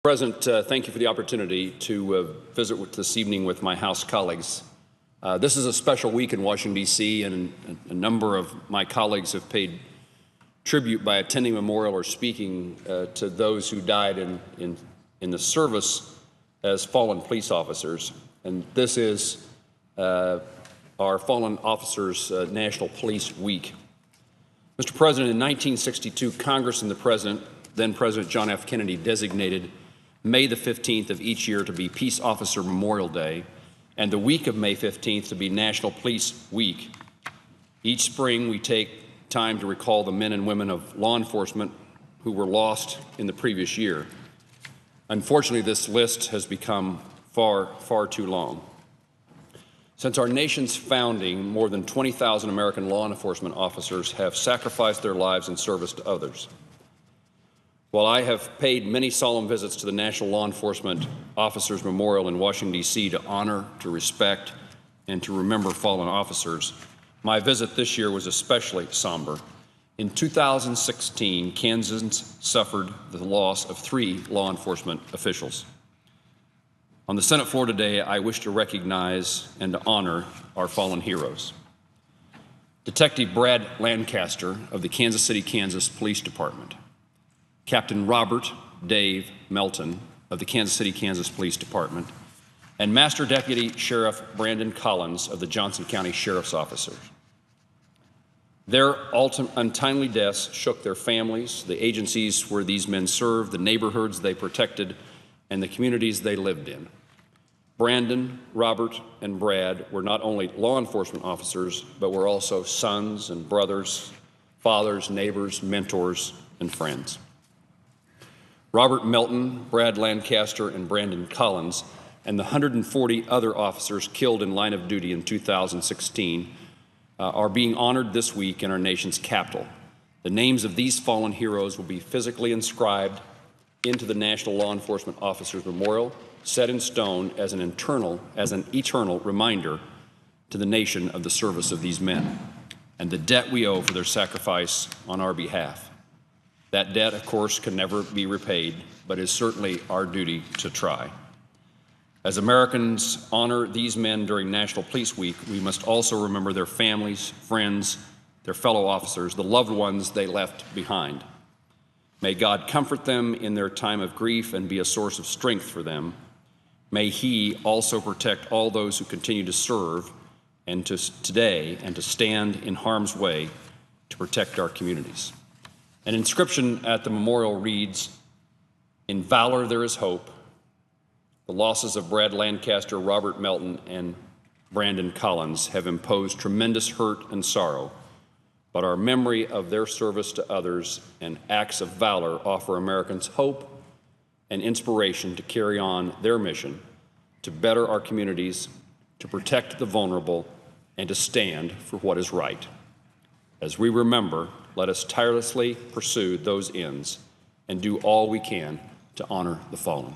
President, thank you for the opportunity to visit this evening with my House colleagues. This is a special week in Washington, D.C., and a number of my colleagues have paid tribute by attending memorial or speaking to those who died in the service as fallen police officers. And this is our Fallen Officers National Police Week. Mr. President, in 1962, Congress and then President John F. Kennedy designated May the 15th of each year to be Peace Officer Memorial Day, and the week of May 15th to be National Police Week. Each spring, we take time to recall the men and women of law enforcement who were lost in the previous year. Unfortunately, this list has become far too long. Since our nation's founding, more than 20,000 American law enforcement officers have sacrificed their lives in service to others. While I have paid many solemn visits to the National Law Enforcement Officers Memorial in Washington, D.C. to honor, to respect, and to remember fallen officers, my visit this year was especially somber. In 2016, Kansans suffered the loss of 3 law enforcement officials. On the Senate floor today, I wish to recognize and to honor our fallen heroes. Detective Brad Lancaster of the Kansas City, Kansas Police Department. Captain Robert Dave Melton of the Kansas City, Kansas Police Department, and Master Deputy Sheriff Brandon Collins of the Johnson County Sheriff's Office. Their untimely deaths shook their families, the agencies where these men served, the neighborhoods they protected, and the communities they lived in. Brandon, Robert, and Brad were not only law enforcement officers, but were also sons and brothers, fathers, neighbors, mentors, and friends. Robert Melton, Brad Lancaster, and Brandon Collins, and the 140 other officers killed in line of duty in 2016 are being honored this week in our nation's capital. The names of these fallen heroes will be physically inscribed into the National Law Enforcement Officers Memorial, set in stone as an eternal reminder to the nation of the service of these men and the debt we owe for their sacrifice on our behalf. That debt, of course, can never be repaid, but is certainly our duty to try. As Americans honor these men during National Police Week, we must also remember their families, friends, their fellow officers, the loved ones they left behind. May God comfort them in their time of grief and be a source of strength for them. May He also protect all those who continue to serve and today and to stand in harm's way to protect our communities. An inscription at the memorial reads, "In valor there is hope. The losses of Brad Lancaster, Robert Melton, and Brandon Collins have imposed tremendous hurt and sorrow, but our memory of their service to others and acts of valor offer Americans hope and inspiration to carry on their mission to better our communities, to protect the vulnerable, and to stand for what is right. As we remember, let us tirelessly pursue those ends and do all we can to honor the fallen."